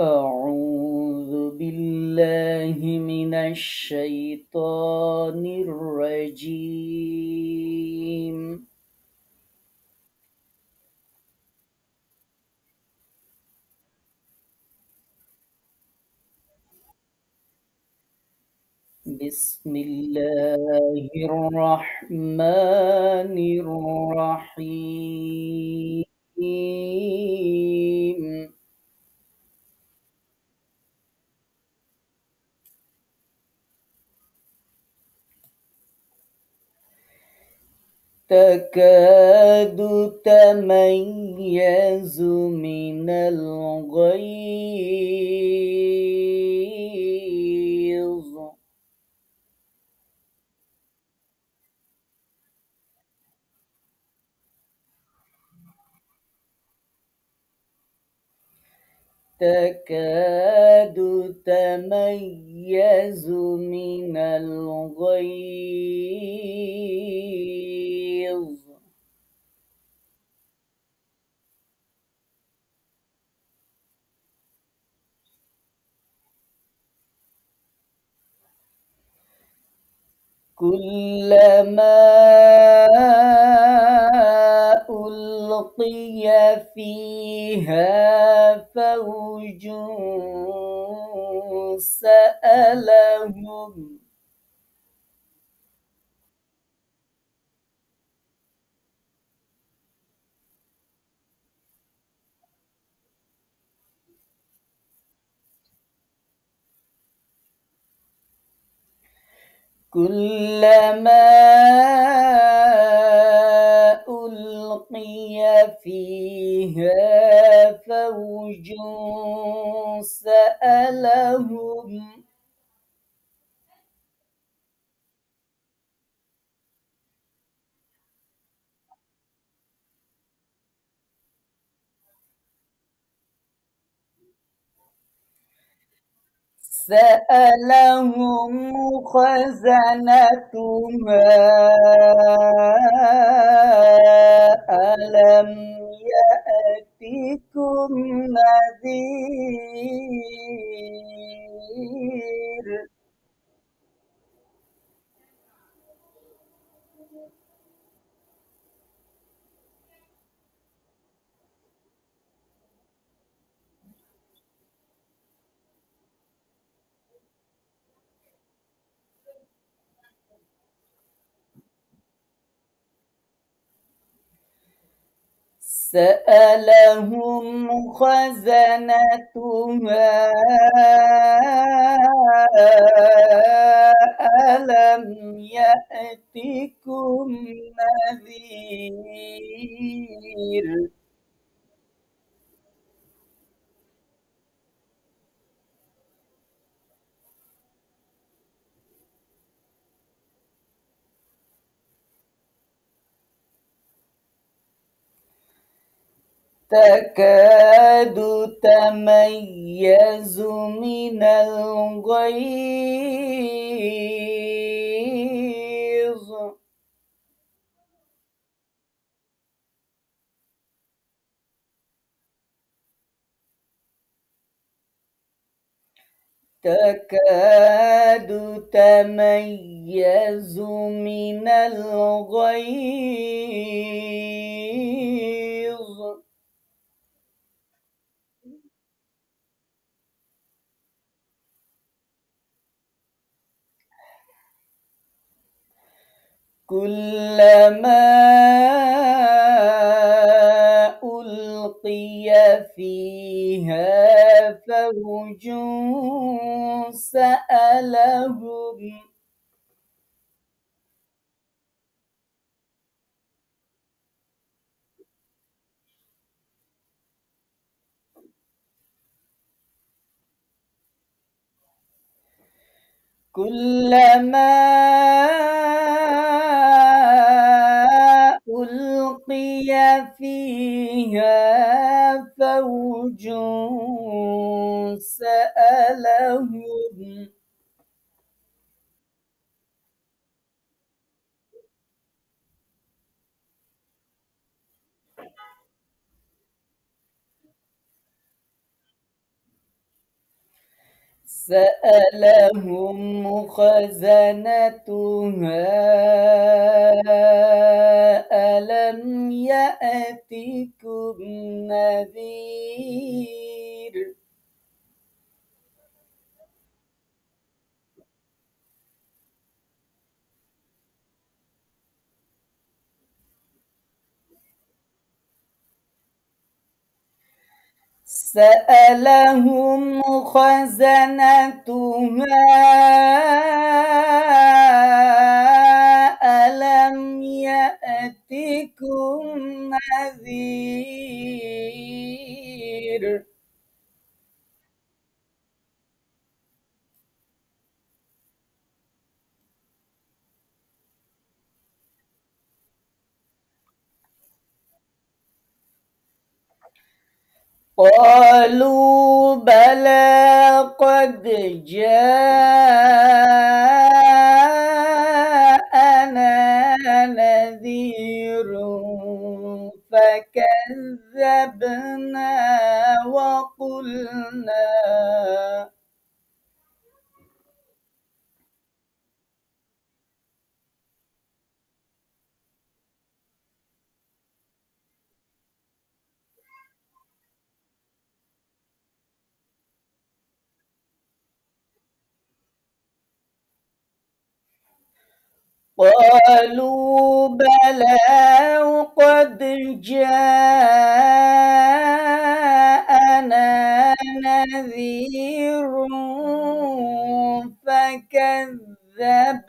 أعوذ بالله من الشيطان الرجيم. بسم الله الرحمن الرحيم. تكاد تميز من الغيظ. تكاد تميز من الغيظ. كلما ألقي فيها فوج سألهم. كلما ألقي فيها فوج سألهم. سألهم خزنتها ألم يأتكم نذير. سألهم خزنتها ألم يأتكم نذير. تكاد تميز من الغيظ. تكاد تميز من الغيظ. كلما ألقي فيها فوج سألهم. كلما ألقي فيها فوج سألهم. سألهم خزنتها ألم يأتكم نذير سألهم خزنتها ألم يأتكم نذير قالوا بلى قد جاءنا نذير فكذبنا وقلنا قالوا بلى وقد جاءنا نذير فكذبنا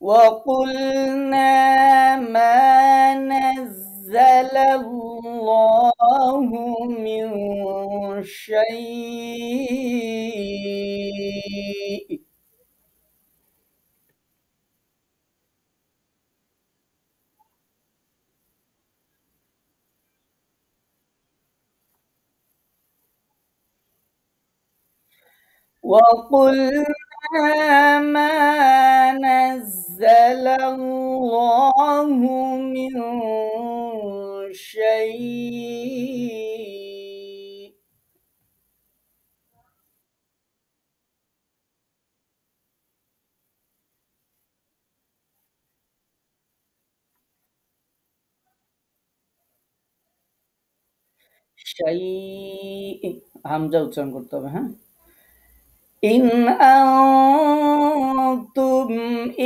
وقلنا ما نزل الله من شيء وقلنا ما نزل الله من شيء হামজা উচ্চারণ করতে হবে হ্যাঁ ইন আনতুম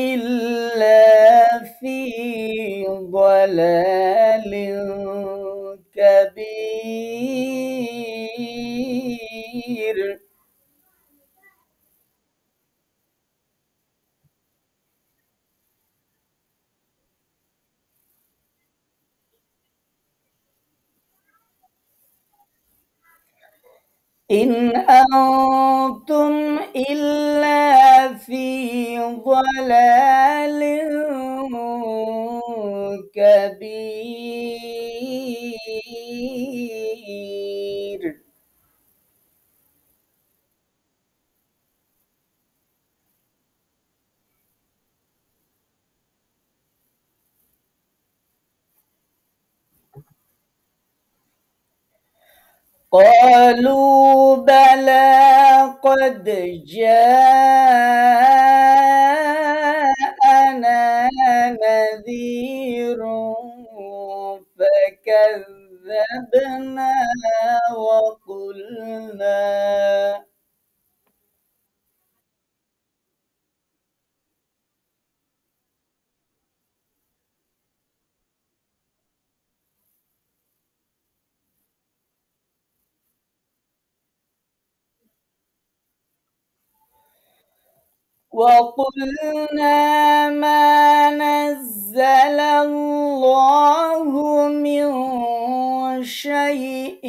ইল্লা ফি ضلالin كبير إن أنتم إلا في ضلال كبير قالوا بلى قد جاءنا نذير فكذبنا وقلنا ما نزل الله من شيء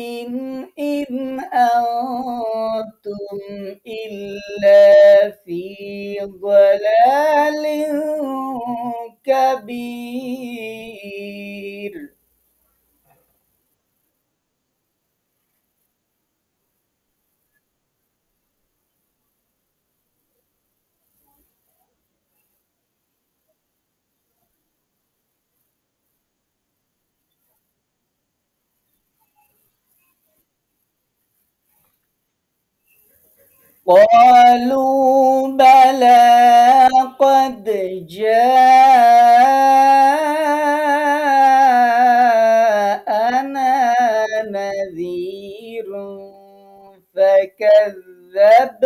إن أنتم إلا في ضلال كبير قالوا بلى قد جاءنا نذير فكذبنا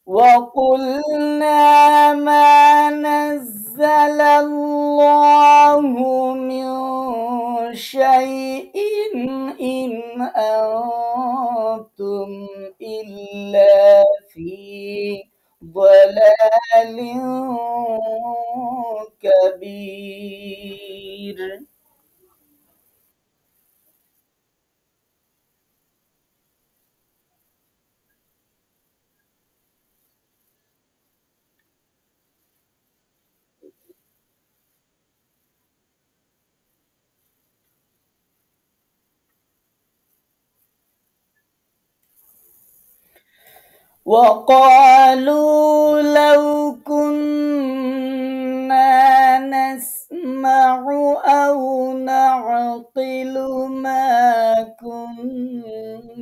وقلنا ما نزل الله من شيء إن أنتم إلا في ضلال كبير. وقالوا لو كنا نسمع أو نعقل ما كنا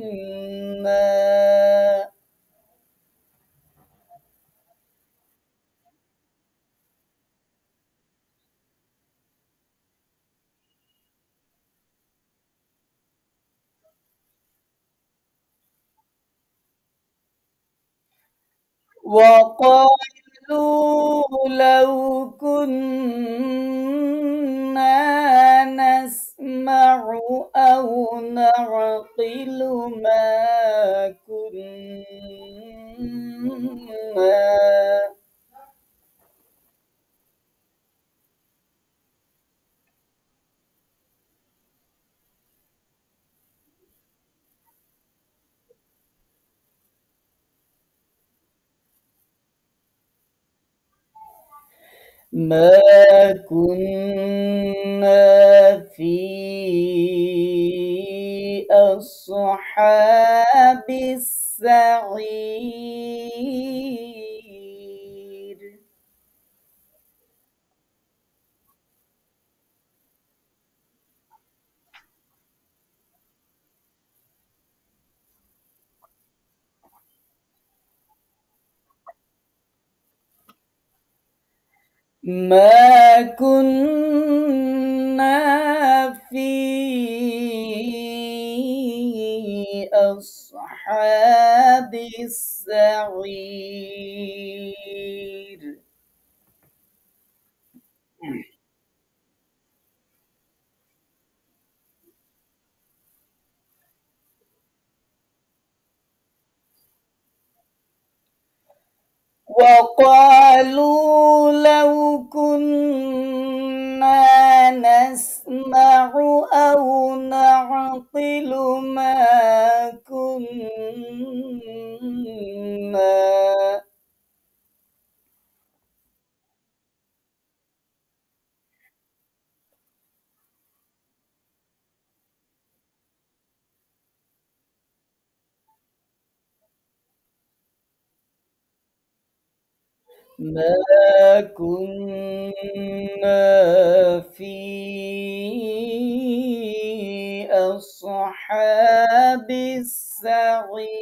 وقالوا لو كنا نسمع أو نعقل ما كنا ما كنا في أصحاب السعير. ما كنا في أصحاب السعير. وقالوا لو كنا نسمع أو نعقل ما كنا ما كنا في أصحاب السعير.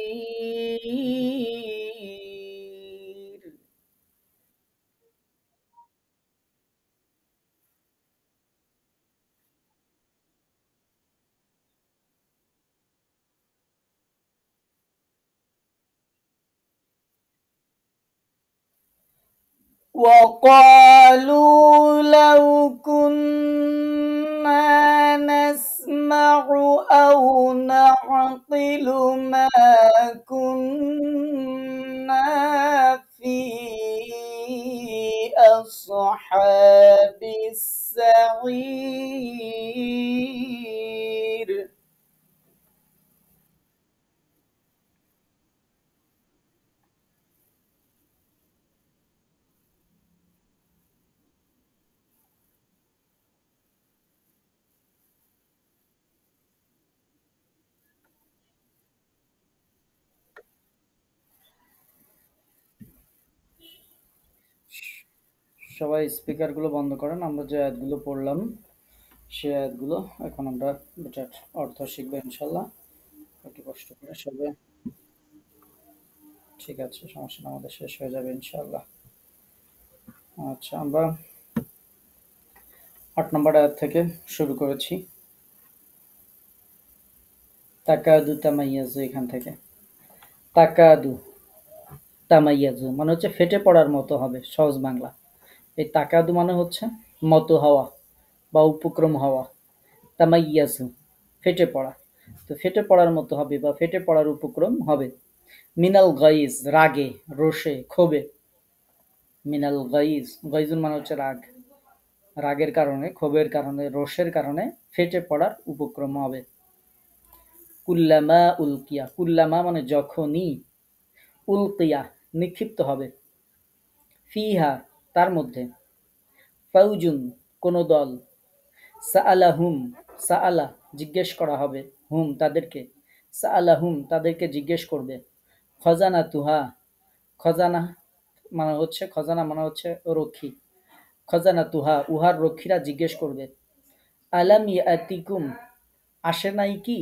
وقالوا لو كنا نسمع أو نعقل ما كنا في أصحاب السعير. সবাই স্পিকারগুলো বন্ধ করেন। আমরা যে আয়াতগুলো পড়লাম সেই আয়াতগুলো এখন আমরা এটার অর্থ শিখবো ইনশাল্লাহ। একটু কষ্ট করে সবাই। ঠিক আছে, সমস্যা না, আমাদের শেষ হয়ে যাবে ইনশাল্লাহ। আচ্ছা, আমরা 8 নম্বর আয়াত থেকে শুরু করেছি। তাকাদু তামাইয়াজু, এখান থেকে তাকাদু তামাইয়াজু মানে হচ্ছে ফেটে পড়ার মতো হবে, সহজ বাংলা। এই তাকাদু মানে হচ্ছে মতো হওয়া বা উপক্রম হওয়া। তামাইয়াজু ফেটে পড়া। তো ফেটে পড়ার মতো হবে বা ফেটে পড়ার উপক্রম হবে। মিনাল গাইজ রাগে, রোষে, ক্ষোভে। মিনাল গাইজ, গাইজুন মানে হচ্ছে রাগ। রাগের কারণে, ক্ষোভের কারণে, রোষের কারণে ফেটে পড়ার উপক্রম হবে। কুল্লামা উলকিয়া, কুল্লামা মানে যখনই, উলকিয়া নিক্ষিপ্ত হবে, ফিহা তার মধ্যে, ফাউজুন কোন দল, সাআলাহুম সাআলা জিজ্ঞেস করা হবে, হুম তাদেরকে, সাআলাহুম তাদেরকে জিজ্ঞেস করবে, খজানা তুহা খজানা মানে হচ্ছে, খজানা মানে হচ্ছে রক্ষী, খজানা তুহা উহার রক্ষীরা জিজ্ঞেস করবে, আলাম ইয়াতিকুম আসে নাই কি,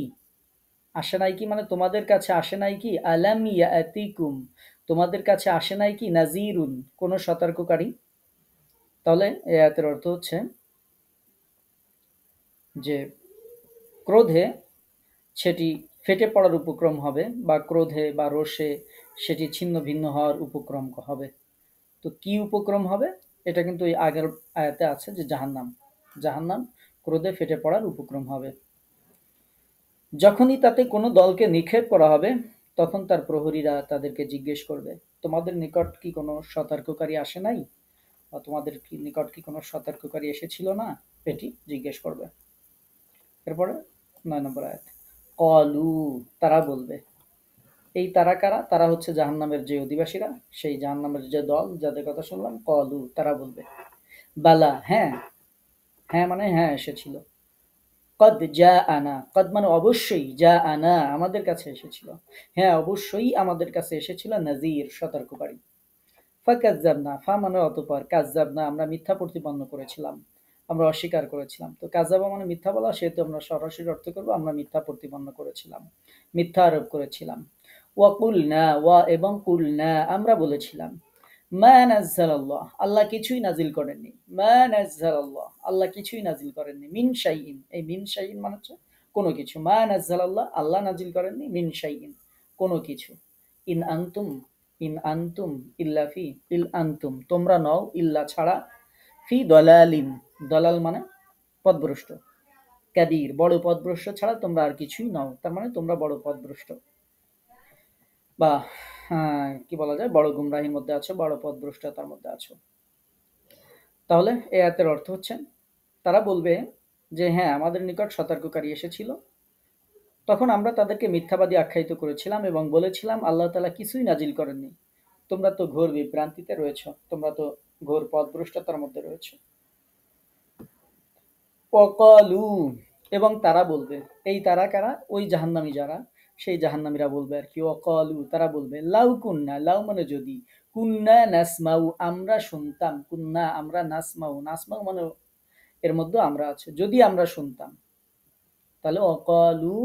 আসে নাই কি মানে তোমাদের কাছে আসে নাই কি, আলাম ইয়াতিকুম তোমাদের কাছে আসে নাই কি, নাজিরুন কোন সতর্ককারী। তাহলে এই আয়াতের অর্থ হচ্ছে যে ক্রোধে সেটি ফেটে পড়ার উপক্রম হবে, বা ক্রোধে বা রোষে সেটি ছিন্ন ভিন্ন হওয়ার উপক্রম হবে। তো কি উপক্রম হবে, এটা কিন্তু এই আগের আয়াতে আছে যে জাহান্নাম, জাহান্নাম ক্রোধে ফেটে পড়ার উপক্রম হবে। যখনই তাতে কোনো দলকে নিক্ষেপ করা হবে, তখন তার প্রহরীরা তাদেরকে জিজ্ঞেস করবে, তোমাদের নিকট কি কোনো সতর্ককারী আসে নাই, বা তোমাদের কি নিকট কি কোনো সতর্ককারী এসেছিল না, এটি জিজ্ঞেস করবে। এরপরে 9 নম্বর আয়াত, কলু তারা বলবে। এই তারা কারা, তারা হচ্ছে জাহান্নামের যে অধিবাসীরা, সেই জাহান্নামের যে দল যাদের কথা শুনলাম, কলু তারা বলবে, বালা হ্যাঁ, হ্যাঁ মানে হ্যাঁ এসেছিল, কদ যা আনা, কদ মানে অবশ্যই, যা আনা আমাদের কাছে এসেছিল, হ্যাঁ অবশ্যই আমাদের কাছে এসেছিল, নাজির সতর্ককারী। ফাকাজ্জাবনা, ফা মানে অতঃপর, কাজ্জাবনা আমরা মিথ্যা প্রতিপন্ন করেছিলাম, আমরা অস্বীকার করেছিলাম। তো কাজ্জাবা মানে মিথ্যা বলা, সেহেতু আমরা সরাসরি অর্থ করবো আমরা মিথ্যা প্রতিপন্ন করেছিলাম, মিথ্যা আরোপ করেছিলাম। ওয়া কুলনা, ওয়া এবং কুলনা আমরা বলেছিলাম, মা নাজ্জালাল্লাহ আল্লাহ কিছুই নাজিল করেননি, মা নাজ্জালাল্লাহ আল্লাহ কিছুই নাজিল করেননি, মিন শাইইন এই মিন শাইইন মানে হচ্ছে কোনো কিছু, মা নাজ্জালাল্লাহ আল্লাহ নাজিল করেননি, মিন শাইইন কোনো কিছু, ইন আনতুম ইন আনতুম ইল্লা ফি, ইল আনতুম তোমরা নও, ইল্লা ছাড়া, ফি দলালিন দলাল মানে পথভ্রষ্ট, কাবীর বড় পথভ্রষ্ট ছাড়া তোমরা আর কিছুই নও, তার মানে তোমরা বড় পথভ্রষ্ট, বা কি বলা যায়, বড় গুমরাহির মধ্যে আছো, বড় পথভ্রষ্টতার মধ্যে আছো। তাহলে এই আয়াতের অর্থ হচ্ছে, তারা বলবে যে হ্যাঁ আমাদের নিকট সতর্ককারী এসেছিল, তখন আমরা তাদেরকে মিথ্যাবাদী আখ্যায়িত করেছিলাম এবং বলেছিলাম আল্লাহ তাআলা কিছুই নাজিল করেননি, তোমরা তো ঘোর বিভ্রান্তিতে রয়েছো, তোমরা তো ঘোর পথভ্রষ্টতার মধ্যে রয়েছো। ওয়াকালু এবং তারা বলবে, এই তারা কারা, ওই জাহান্নামী যারা, সেই জাহান্নামীরা বলবে আর কি, ওয়াকালু তারা বলবে, লাউ কুন্না, লাউ মানে যদি, কুন্না নাসমাউ আমরা শুনতাম, কুন্না আমরা, নাসমাউ নাসমাউ মানে এর মধ্যে আমরা আছে, যদি আমরা শুনতাম। তাহলে অকালু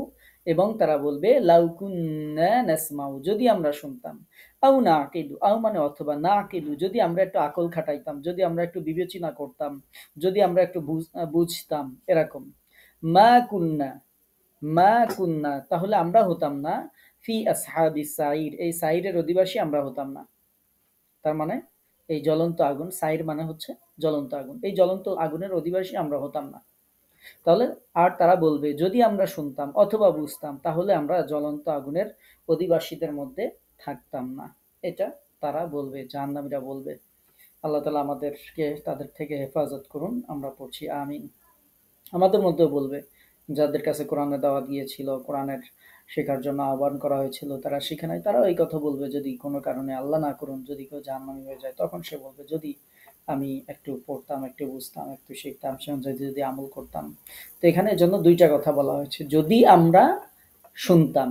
এবং তারা বলবে, লাউ কুন্না নাসমাউ যদি আমরা শুনতাম, আও না আকিলু, আও মানে অথবা, না আকিলু যদি আমরা একটু আকল খাটাইতাম, যদি আমরা একটু বিবেচনা করতাম, যদি আমরা একটু বুঝতাম, এরকম। মা কুন্না, মা কুন্না তাহলে আমরা হতাম না, ফি আসহাবিস সাইর এই সাইরের অধিবাসী আমরা হতাম না। তার মানে এই জ্বলন্ত আগুন, সাইর মানে হচ্ছে জ্বলন্ত আগুন, এই জ্বলন্ত আগুনের অধিবাসী আমরা হতাম না। তাহলে আর তারা বলবে, যদি আমরা শুনতাম অথবা বুঝতাম, তাহলে আমরা জ্বলন্ত আগুনের অধিবাসীদের মধ্যে থাকতাম না। এটা তারা বলবে, জাহান্নামীরা বলবে। আল্লাহ তাআলা আমাদেরকে তাদের থেকে হেফাজত করুন, আমরা পড়ছি আমিন। আমাদের মধ্যেও বলবে, যাদের কাছে কোরআনের দাওয়াত গিয়েছিল, কোরআনের শেখার জন্য আহ্বান করা হয়েছিল, তারা শিখে নাই, তারাও এই কথা বলবে, যদি কোনো কারণে আল্লাহ না করুন যদি কেউ জাহান্নামী হয়ে যায়, তখন সে বলবে, যদি আমি একটু পড়তাম, একটু বুঝতাম, একটু শিখতাম, সে অনুযায়ী যদি আমল করতাম। তো এখানে এর জন্য দুইটা কথা বলা হয়েছে, যদি আমরা শুনতাম,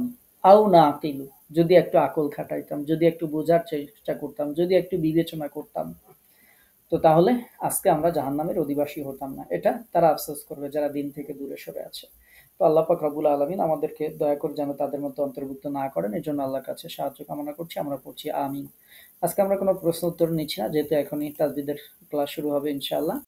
আও না আকিলু যদি একটু আকল খাটাইতাম, যদি একটু বোঝার চেষ্টা করতাম, যদি একটু বিবেচনা করতাম। তো তাহলে আজকে আমরা জাহান্নামের অধিবাসী হতাম না। এটা তারা আফসোস করবে যারা দিন থেকে দূরে সরে আছে। তো আল্লাহ পাক রব্বুল আলামিন আমাদেরকে দয়া করে যেন তাদের মধ্যে অন্তর্ভুক্ত না করেন, এজন্য আল্লাহর কাছে সাহায্য কামনা করছি। আমরা পড়ছি আমিন। আজকে আমরা কোনো প্রশ্ন উত্তর নিচ্ছি না, যেহেতু এখনই তাসবিদের ক্লাস শুরু হবে ইনশাআল্লাহ।